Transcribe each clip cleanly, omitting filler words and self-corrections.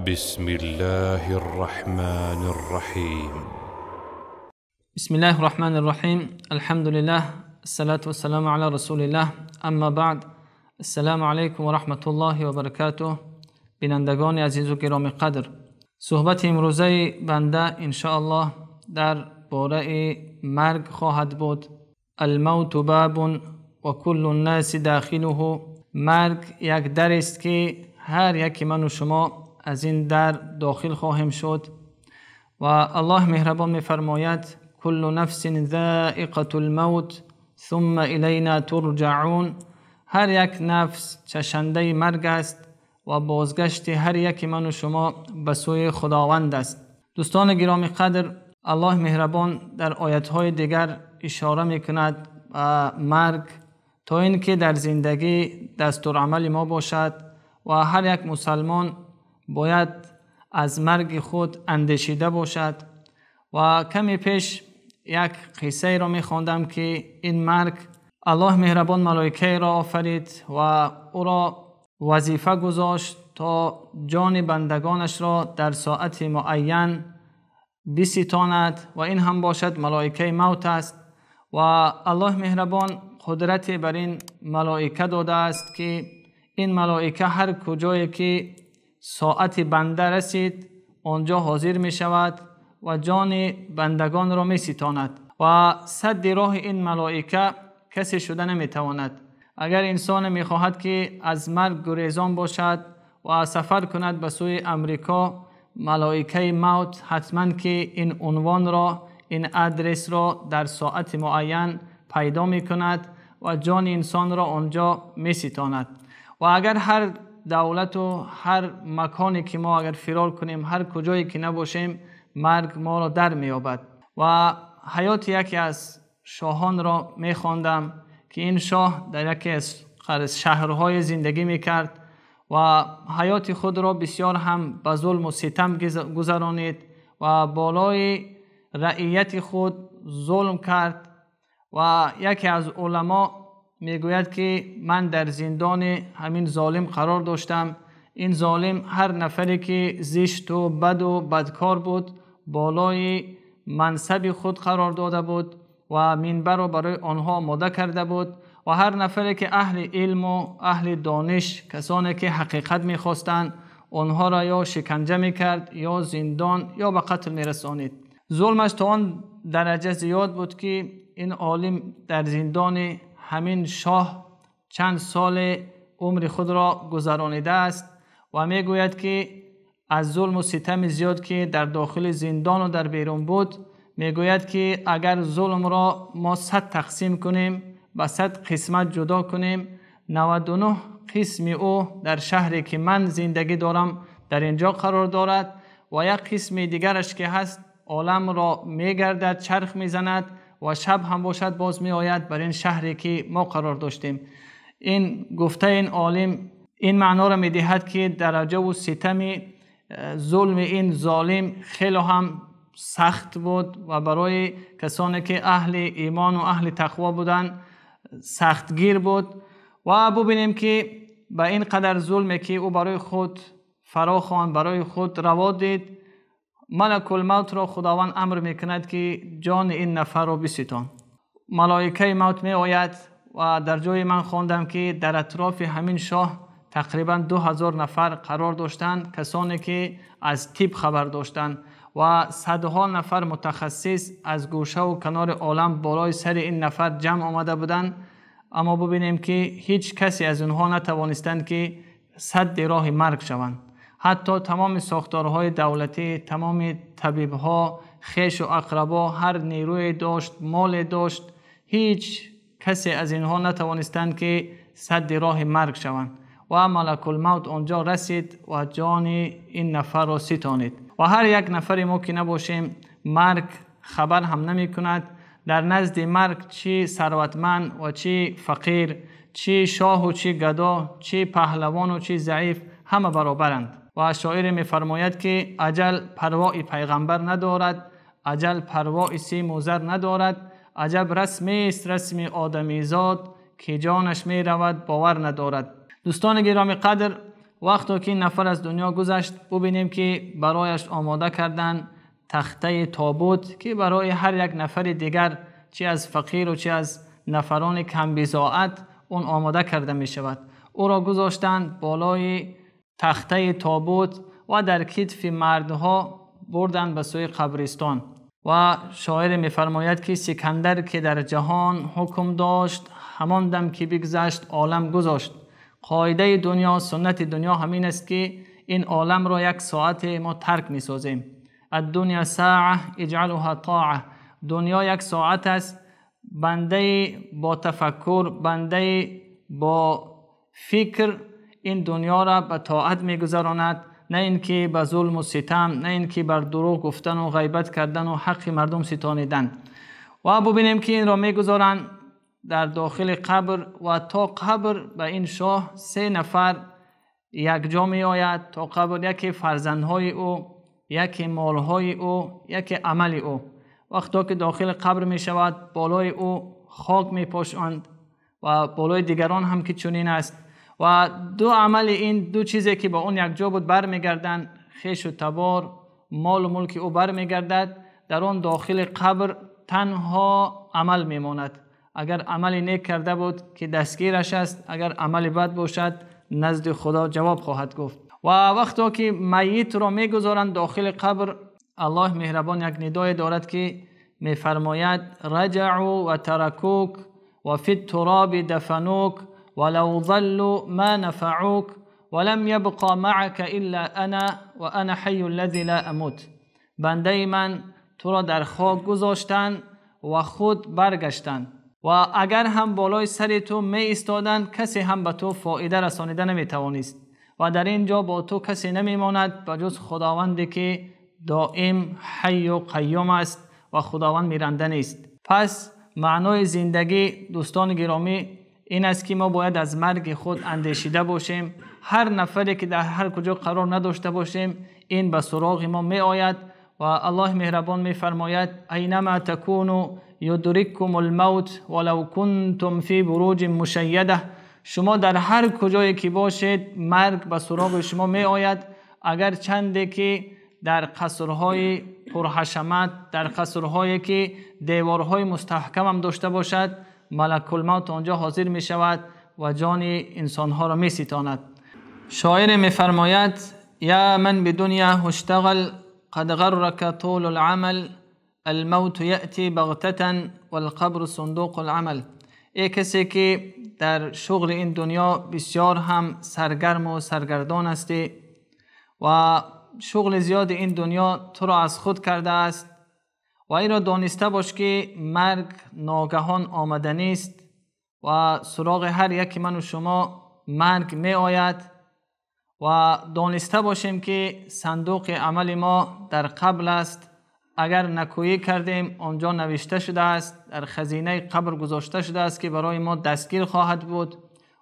بسم الله الرحمن الرحيم. بسم الله الرحمن الرحيم. الحمد لله، الصلاة والسلام على رسول الله. اما بعد، السلام عليكم ورحمة الله وبركاته. بینندگان عزیز و گرامی قدر، صحبت امروزه بنده انشاءالله در باره مرگ خواهد بود. الموت باب و کل الناس داخله. مرگ یک در است که هر یکی من و شما از این در داخل خواهیم شد و الله مهربان می‌فرماید کل نفس ذائقة الموت ثم الینا ترجعون. هر یک نفس چشنده مرگ است و بازگشت هر یک من و شما به سوی خداوند است. دوستان گرامی قدر، الله مهربان در آیات‌های دیگر اشاره می‌کند به مرگ تا اینکه در زندگی دستورالعمل ما باشد و هر یک مسلمان باید از مرگ خود اندیشیده باشد. و کمی پیش یک قصه را می‌خواندم که این مرگ الله مهربان ملائکه را آفرید و او را وظیفه گذاشت تا جان بندگانش را در ساعت معین بستاند و این هم باشد ملائکه موت است. و الله مهربان قدرت بر این ملائکه داده است که این ملائکه هر کجایی که ساعت بنده رسید آنجا حاضر می شود و جان بندگان را می ستاند و سد راه این ملائکه کسی شده نمی تواند. اگر انسان می خواهد که از مرگ گریزان باشد و سفر کند به سوی امریکا، ملائکه موت حتما که این عنوان را، این ادرس را در ساعت معین پیدا می کند و جان انسان را آنجا می ستاند. و اگر هر دولت و هر مکانی که ما اگر فرار کنیم، هر کجایی که نباشیم، مرگ ما را در می یابد. و حیات یکی از شاهان را می خواندم که این شاه در یکی از شهرهای زندگی می کرد و حیات خود را بسیار هم به ظلم و ستم گذرانید و بالای رعیت خود ظلم کرد. و یکی از علما میگوید که من در زندان همین ظالم قرار داشتم. این ظالم هر نفری که زشت و بد و بدکار بود بالای منصب خود قرار داده بود و منبر را برای آنها آماده کرده بود و هر نفری که اهل علم و اهل دانش، کسانی که حقیقت میخواستند، آنها را یا شکنجه میکرد یا زندان یا به قتل میرسانید. ظلمش تا آن درجه زیاد بود که این عالم در زندان همین شاه چند سال عمر خود را گذرانیده است و میگوید که از ظلم و ستم زیاد که در داخل زندان و در بیرون بود، میگوید که اگر ظلم را ما 100 تقسیم کنیم، به 100 قسمت جدا کنیم، 99 قسم او در شهری که من زندگی دارم در اینجا قرار دارد و یک قسم دیگرش که هست عالم را میگردد، چرخ میزند و شب هم باشد باز می آید بر این شهری که ما قرار داشتیم. این گفته این عالم این معنا را می دهد که درجه و ستم ظلم این ظالم خیلی هم سخت بود و برای کسانی که اهل ایمان و اهل تقوا بودند سختگیر بود. و ببینیم که به این قدر ظلمی که او برای خود فراخواند، برای خود روا دید، ملک الموت را خداوند امر میکند که جان این نفر را بستان. ملائکه موت می آید و در جای من خواندم که در اطراف همین شاه تقریبا 2000 نفر قرار داشتند، کسانی که از طب خبر داشتند و صدها نفر متخصص از گوشه و کنار عالم بالای سر این نفر جمع آمده بودند. اما ببینیم که هیچ کسی از اونها نتوانستند که سد راه مرگ شوند. حتی تمام ساختارهای دولتی، تمام طبیبها، خویش و اقربا، هر نیروی داشت، مال داشت، هیچ کسی از اینها نتوانستند که سد راه مرگ شوند و ملک الموت آنجا رسید و جان این نفر را ستانید. و هر یک نفری ما که نباشیم، مرگ خبر هم نمی کند. در نزد مرگ چی ثروتمند و چی فقیر، چی شاه و چی گدا، چی پهلوان و چی ضعیف، همه برابرند. و شاعر می‌فرماید که اجل پروای پیغمبر ندارد، اجل پروای سیم و زر ندارد، عجب رسمی است رسم آدمیزاد که جانش می رود باور ندارد. دوستان گرامی قدر، وقتی که این نفر از دنیا گذشت ببینیم که برایش آماده کردن تخته تابوت که برای هر یک نفر دیگر چه از فقیر و چه از نفران کم بضاعت اون آماده کرده می شود. او را گذاشتند بالای تخته تابوت و در کتف مردها بردن به سوی قبرستان. و شاعر می فرماید که سکندر که در جهان حکم داشت، همان دم که بگذشت عالم گذاشت. قاعده دنیا، سنت دنیا همین است که این عالم را یک ساعت ما ترک می سازیم. الدنیا ساعه اجعلها طاعه. دنیا یک ساعت است، بنده با تفکر، بنده با فکر این دنیا را به طاعت می گذراند، نه اینکه به ظلم و ستم، نه اینکه بر دروغ گفتن و غیبت کردن و حق مردم ستانیدن. و ببینیم که این را می گذارند در داخل قبر و تا قبر به این شاه 3 نفر یک جا می آید. تا قبر یکی فرزندهای او، یکی مالهای او، یکی عمل او. وقتی که داخل قبر می شود بالای او خاک می پاشند و بالای دیگران هم که چنین است و دو عمل این دو چیزی که با اون یک جا بود بر می گردند، خویش و تبار، مال و ملک او بر می گردد. در اون داخل قبر تنها عمل می ماند. اگر عمل نیک کرده بود که دستگیرش است، اگر عمل بد باشد نزد خدا جواب خواهد گفت. و وقتی که میت را می گذارند داخل قبر، الله مهربان یک ندای دارد که می فرماید رجعوا و ترکوک و فی التراب دفنوک ولو ظلوا ما نفعوک ولم يبقى معك الا انا و انا حی الذی لا اموت. بنده من تو را در خاک گذاشتند و خود برگشتند و اگر هم بالای سر تو می ایستادند کسی هم به تو فایده رسانیده نمی توانست و در اینجا با تو کسی نمی ماند بجز خداوندی که دائم حی و قیوم است و خداوند میرنده نیست. پس معنای زندگی دوستان گرامی این است که ما باید از مرگ خود اندیشیده باشیم. هر نفری که در هر کجا قرار نداشته باشیم این به سراغ ما می آید و الله مهربان می فرماید اینما تکونوا یدرککم الموت ولو کنتم فی بروج مشیده. شما در هر کجایی که باشید مرگ به سراغ شما می آید، اگر چندی که در قصرهای پرحشمت، در قصرهایی که دیوارهای مستحکم هم داشته باشد، ملک الموت آنجا حاضر می شود و جان انسانها را می ستاند. شاعر می فرماید یا من بدنیا اشتغل قد غرك طول العمل الموت یأتی بغتة والقبر صندوق العمل. ای کسی که در شغل این دنیا بسیار هم سرگرم و سرگردان هستی و شغل زیاد این دنیا تو را از خود کرده است و این را دانسته باش که مرگ ناگهان آمدنی است و سراغ هر یک من و شما مرگ می آید و دانسته باشیم که صندوق عمل ما در قبر است. اگر نکویی کردیم آنجا نوشته شده است، در خزینه قبر گذاشته شده است که برای ما دستگیر خواهد بود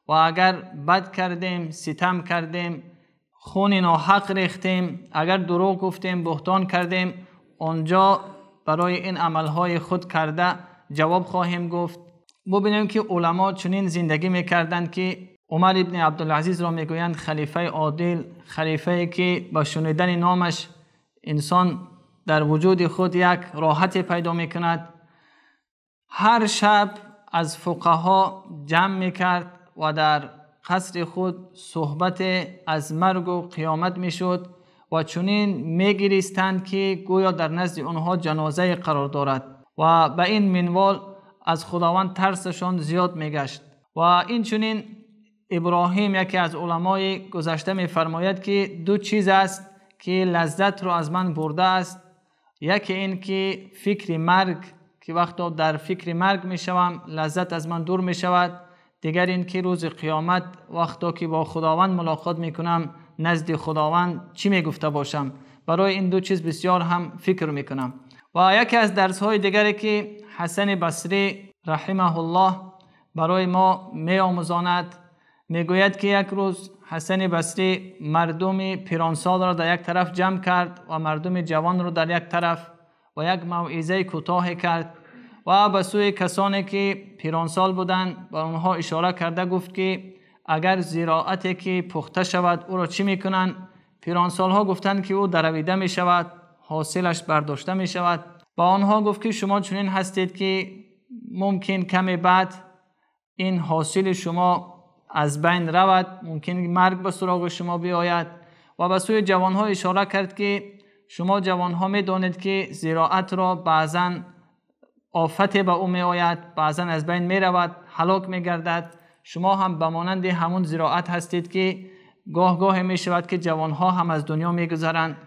و اگر بد کردیم، ستم کردیم، خون ناحق ریختیم، اگر دروغ گفتیم، بهتان کردیم، آنجا برای این عملهای خود کرده جواب خواهیم گفت. ببینیم که علما چنین زندگی میکردند که عمر ابن عبدالعزیز را میگویند خلیفه عادل، خلیفه که با شنیدن نامش انسان در وجود خود یک راحت پیدا میکند. هر شب از فقها جمع میکرد و در قصر خود صحبت از مرگ و قیامت میشد و چنین میگریستند که گویا در نزد آنها جنازه قرار دارد و به این منوال از خداوند ترسشان زیاد میگشت. و این چنین ابراهیم یکی از علمای گذشته میفرماید که دو چیز است که لذت را از من برده است. یکی این که فکر مرگ، که وقتا در فکر مرگ میشوم لذت از من دور میشود. دیگر این که روز قیامت وقتا که با خداوند ملاقات میکنم نزد خداوند چی میگفته باشم، برای این دو چیز بسیار هم فکر میکنم. و یکی از درس های دیگری که حسن بصری رحمه الله برای ما میآموزاند، میگوید که یک روز حسن بصری مردم پیرانسال را در یک طرف جمع کرد و مردم جوان را در یک طرف و یک موعظه کوتاه کرد و به سوی کسانی که پیرانسال بودند به آنها اشاره کرده گفت که اگر زراعتی که پخته شود او را چی میکنن؟ پیرانسال ها گفتند که او درویده می شود، حاصلش برداشته می شود. با آنها گفت که شما چنین هستید که ممکن کمی بعد این حاصل شما از بین رود، ممکن مرگ به سراغ شما بیاید. و به سوی جوانها اشاره کرد که شما جوانها می دانید که زراعت را بعضا آفت به او می آید، بعضا از بین می رود، هلاک می گردد. شما هم به مانند همون زراعت هستید که گاه گاه می شود که جوانها هم از دنیا می گذرند.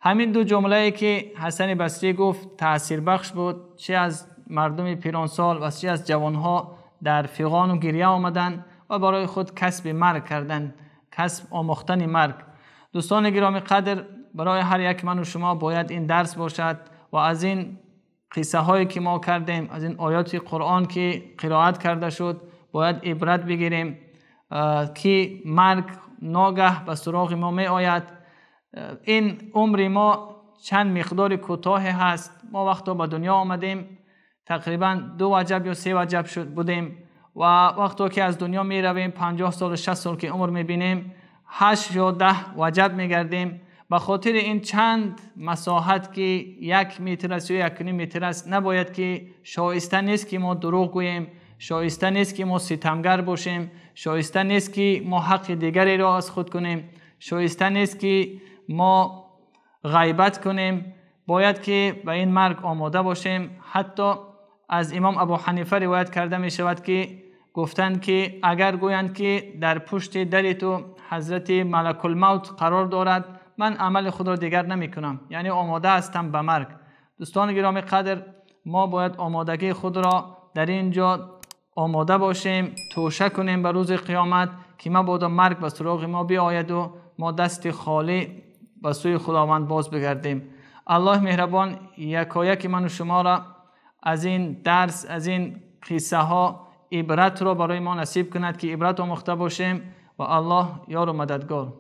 همین دو جمله که حسن بصری گفت تأثیر بخش بود، چه از مردم پیرانسال و چه از جوانها در فیغان و گریه آمدن و برای خود کسب مرگ کردند، کسب آموختن مرگ. دوستان گرامی قدر، برای هر یک من و شما باید این درس باشد و از این قصه هایی که ما کردیم، از این آیات قرآن که قرائت کرده شد باید عبرت بگیریم که مرگ ناگه به سراغ ما می آید. این عمر ما چند مقدار کوتاه هست. ما وقتا به دنیا آمدیم تقریبا 2 وجب یا 3 وجب بودیم و وقتا که از دنیا می رویم 50 سال و 60 سال که عمر می بینیم 8 یا 10 وجب می گردیم. به خاطر این چند مساحت که 1 متر است یا 1.5 متر است نباید که شایسته نیست که ما دروغ گوییم، شایسته نیست که ما ستمگر باشیم، شایسته نیست که ما حق دیگری را از خود کنیم، شایسته نیست که ما غیبت کنیم. باید که به این مرگ آماده باشیم. حتی از امام ابو حنیفه روایت کرده می شود که گفتند که اگر گویند که در پشت در تو حضرت ملک الموت قرار دارد، من عمل خود را دیگر نمی کنم، یعنی آماده هستم به مرگ. دوستان گرامی قدر، ما باید آمادگی خود را در اینجا آماده باشیم، توشه کنیم به روز قیامت که مبادا مرگ به سراغ ما بیاید و ما دست خالی به سوی خداوند باز بگردیم. الله مهربان یکایک من و شما را از این درس، از این قصه ها عبرت را برای ما نصیب کند که عبرت آموخته باشیم و الله یار و مددگار.